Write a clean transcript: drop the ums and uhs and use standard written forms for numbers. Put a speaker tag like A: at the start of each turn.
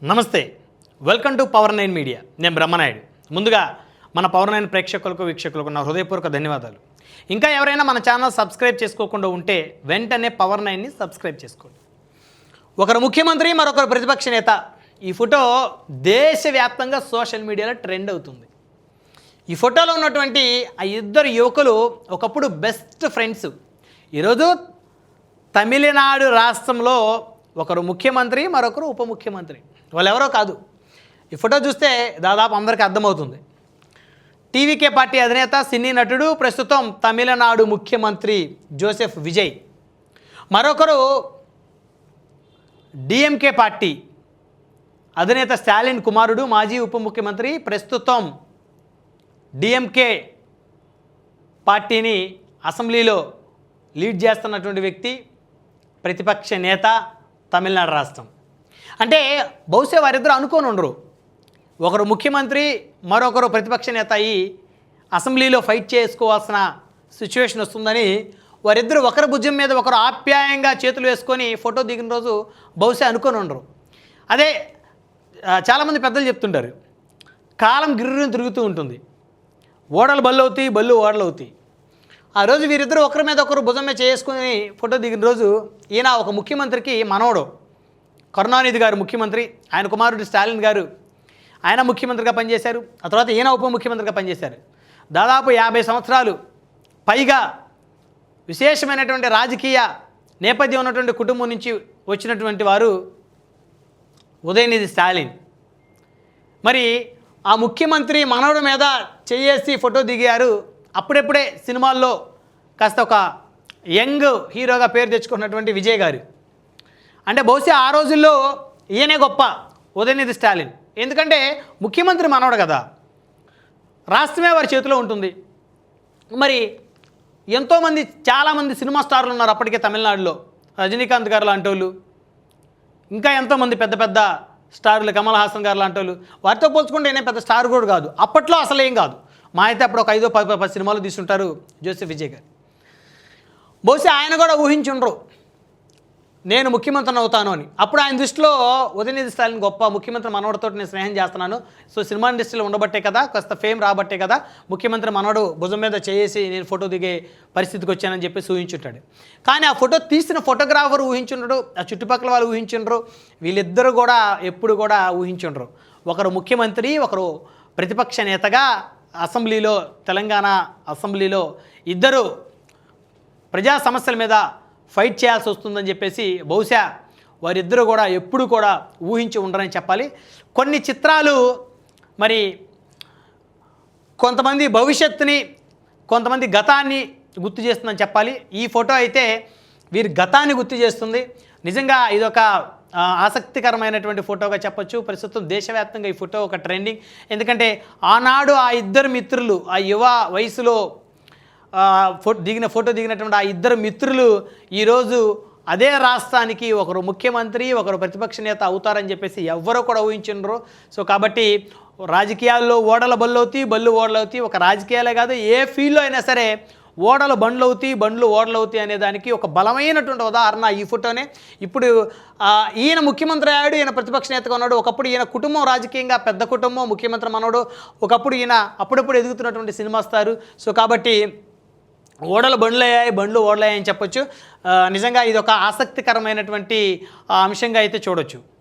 A: నమస్తే, welcome to power 9 media. నేను బ్రహ్మనాయుడు. ముందుగా మన పవర్ 9 ప్రేక్షకులకు వీక్షకులకు నా హృదయపూర్వక ధన్యవాదాలు. ఇంకా ఎవరైనా మన ఛానల్ సబ్స్క్రైబ్ చేసుకోకుండా ఉంటే వెంటనే పవర్ 9ని సబ్స్క్రైబ్ చేసుకోండి. ఒకరు ముఖ్యమంత్రి, మరొకరు ప్రతిపక్ష నేత. ఈ ఫోటో దేశవ్యాప్తంగా సోషల్ మీడియాలో ట్రెండ్ అవుతుంది. ఈ ఫోటోలో ఉన్నటువంటి ఆ ఇద్దరు యువకులు ఒకప్పుడు బెస్ట్ ఫ్రెండ్స్. ఈరోజు తమిళనాడు రాష్ట్రంలో ఒకరు ముఖ్యమంత్రి, మరొకరు ఉప ముఖ్యమంత్రి. వాళ్ళు ఎవరో కాదు. ఈ ఫోటో చూస్తే దాదాపు అందరికీ అర్థమవుతుంది. టీవీకే పార్టీ అధినేత, సినీ నటుడు, ప్రస్తుతం తమిళనాడు ముఖ్యమంత్రి జోసెఫ్ విజయ్. మరొకరు డిఎంకే పార్టీ అధినేత స్టాలిన్ కుమారుడు, మాజీ ఉప ముఖ్యమంత్రి, ప్రస్తుతం డిఎంకే పార్టీని అసెంబ్లీలో లీడ్ చేస్తున్నటువంటి వ్యక్తి, ప్రతిపక్ష నేత, తమిళనాడు రాష్ట్రం. అంటే బహుశా వారిద్దరు అనుకోని ఉండరు. ఒకరు ముఖ్యమంత్రి, మరొకరు ప్రతిపక్ష నేత అయ్యి అసెంబ్లీలో ఫైట్ చేసుకోవాల్సిన సిచ్యువేషన్ వస్తుందని వారిద్దరు ఒకరి భుజం మీద ఒకరు ఆప్యాయంగా చేతులు వేసుకొని ఫోటో దిగిన రోజు బహుశా అనుకొని ఉండరు. అదే చాలామంది పెద్దలు చెప్తుంటారు, కాలం గిర్రుని తిరుగుతూ ఉంటుంది, ఓడలు బళ్ళు అవుతాయి, బళ్ళు ఓడలు అవుతాయి. ఆ రోజు వీరిద్దరు ఒకరి మీద ఒకరు భుజం మీద చేసుకుని ఫోటో దిగిన రోజు ఈయన ఒక ముఖ్యమంత్రికి మనవడు కరుణానిధి గారు ముఖ్యమంత్రి, ఆయన కుమారుడు స్టాలిన్ గారు ఆయన ముఖ్యమంత్రిగా పనిచేశారు. ఆ తర్వాత ఈయన ఉప ముఖ్యమంత్రిగా పనిచేశారు. దాదాపు 50 సంవత్సరాలు పైగా విశేషమైనటువంటి రాజకీయ నేపథ్యం ఉన్నటువంటి కుటుంబం నుంచి వచ్చినటువంటి వారు ఉదయనిధి స్టాలిన్. మరి ఆ ముఖ్యమంత్రి మనవడి మీద చేసి ఫోటో దిగారు. అప్పుడెప్పుడే సినిమాల్లో కాస్త ఒక యంగ్ హీరోగా పేరు తెచ్చుకున్నటువంటి విజయ్ గారు. అంటే బహుశా ఆ రోజుల్లో ఈయనే గొప్ప, ఉదయనిధి స్టాలిన్. ఎందుకంటే ముఖ్యమంత్రి మనవడు కదా, రాష్ట్రమే వారి చేతిలో ఉంటుంది. మరి ఎంతోమంది, చాలామంది సినిమా స్టార్లు ఉన్నారు అప్పటికే తమిళనాడులో. రజనీకాంత్ గారు లాంటి వాళ్ళు, ఇంకా ఎంతోమంది పెద్ద పెద్ద స్టార్లు, కమల్ హాసన్ గారు లాంటి వాళ్ళు. వారితో పోల్చుకుంటే ఈయన పెద్ద స్టార్ కూడా కాదు. అప్పట్లో అసలు ఏం కాదు. మా అయితే అప్పుడు ఒక 5-10 సినిమాలు తీసుంటారు జోసెఫ్ విజయ్ గారు. బహుశా ఆయన కూడా ఊహించుండ్రు నేను ముఖ్యమంత్రిని అవుతాను అని. అప్పుడు ఆయన దృష్టిలో ఉదయనిధి స్టాలిన్ గొప్ప ముఖ్యమంత్రి మనవడితో నేను స్నేహం చేస్తున్నాను, సో సినిమా ఇండస్ట్రీలో ఉండబట్టే కదా, కాస్త ఫేమ్ రాబట్టే కదా ముఖ్యమంత్రి మనవడు భుజం మీద చేసి నేను ఫోటో దిగే పరిస్థితికి వచ్చానని చెప్పేసి ఊహించుంటాడు. కానీ ఆ ఫోటో తీసిన ఫోటోగ్రాఫర్ ఊహించుండడు, ఆ చుట్టుపక్కల వాళ్ళు ఊహించుండ్రు, వీళ్ళిద్దరూ కూడా ఎప్పుడు కూడా ఊహించుండ్రు. ఒకరు ముఖ్యమంత్రి, ఒకరు ప్రతిపక్ష నేతగా అసెంబ్లీలో, తెలంగాణ అసెంబ్లీలో ఇద్దరు ప్రజా సమస్యల మీద ఫైట్ చేయాల్సి వస్తుందని చెప్పేసి బహుశా వారిద్దరూ కూడా ఎప్పుడు కూడా ఊహించి ఉండరని చెప్పాలి. కొన్ని చిత్రాలు మరి కొంతమంది భవిష్యత్తుని, కొంతమంది గతాన్ని గుర్తు చేస్తుందని చెప్పాలి. ఈ ఫోటో అయితే వీరి గతాన్ని గుర్తు చేస్తుంది. నిజంగా ఇదొక ఆసక్తికరమైనటువంటి ఫోటోగా చెప్పొచ్చు. ప్రస్తుతం దేశవ్యాప్తంగా ఈ ఫోటో ఒక ట్రెండింగ్. ఎందుకంటే ఆనాడు ఆ ఇద్దరు మిత్రులు, ఆ యువ వయసులో ఫోటో దిగినటువంటి ఆ ఇద్దరు మిత్రులు ఈరోజు అదే రాష్ట్రానికి ఒకరు ముఖ్యమంత్రి, ఒకరు ప్రతిపక్ష నేత అవుతారని చెప్పేసి ఎవ్వరూ కూడా ఊహించరు. సో కాబట్టి రాజకీయాల్లో ఓడల బళ్ళు అవుతాయి, బళ్ళు ఓడలు అవుతాయి. ఒక రాజకీయాలే కాదు, ఏ ఫీల్డ్లో అయినా సరే ఓడలు బండ్లు అవుతాయి, బండ్లు ఓడలు అవుతాయి అనే దానికి ఒక బలమైనటువంటి ఉదాహరణ ఈ ఫోటోనే. ఇప్పుడు ఈయన ముఖ్యమంత్రి అయ్యాడు, ఈయన ప్రతిపక్ష నేతగా ఉన్నాడు. ఒకప్పుడు ఈయన కుటుంబం రాజకీయంగా పెద్ద కుటుంబం, ముఖ్యమంత్రి మనోడు. ఒకప్పుడు ఈయన అప్పుడప్పుడు ఎదుగుతున్నటువంటి సినిమా స్టారు. సో కాబట్టి ఓడలు బండ్లు అయ్యాయి, బండ్లు ఓడలయ్యాయని చెప్పొచ్చు. నిజంగా ఇది ఒక ఆసక్తికరమైనటువంటి అంశంగా అయితే చూడొచ్చు.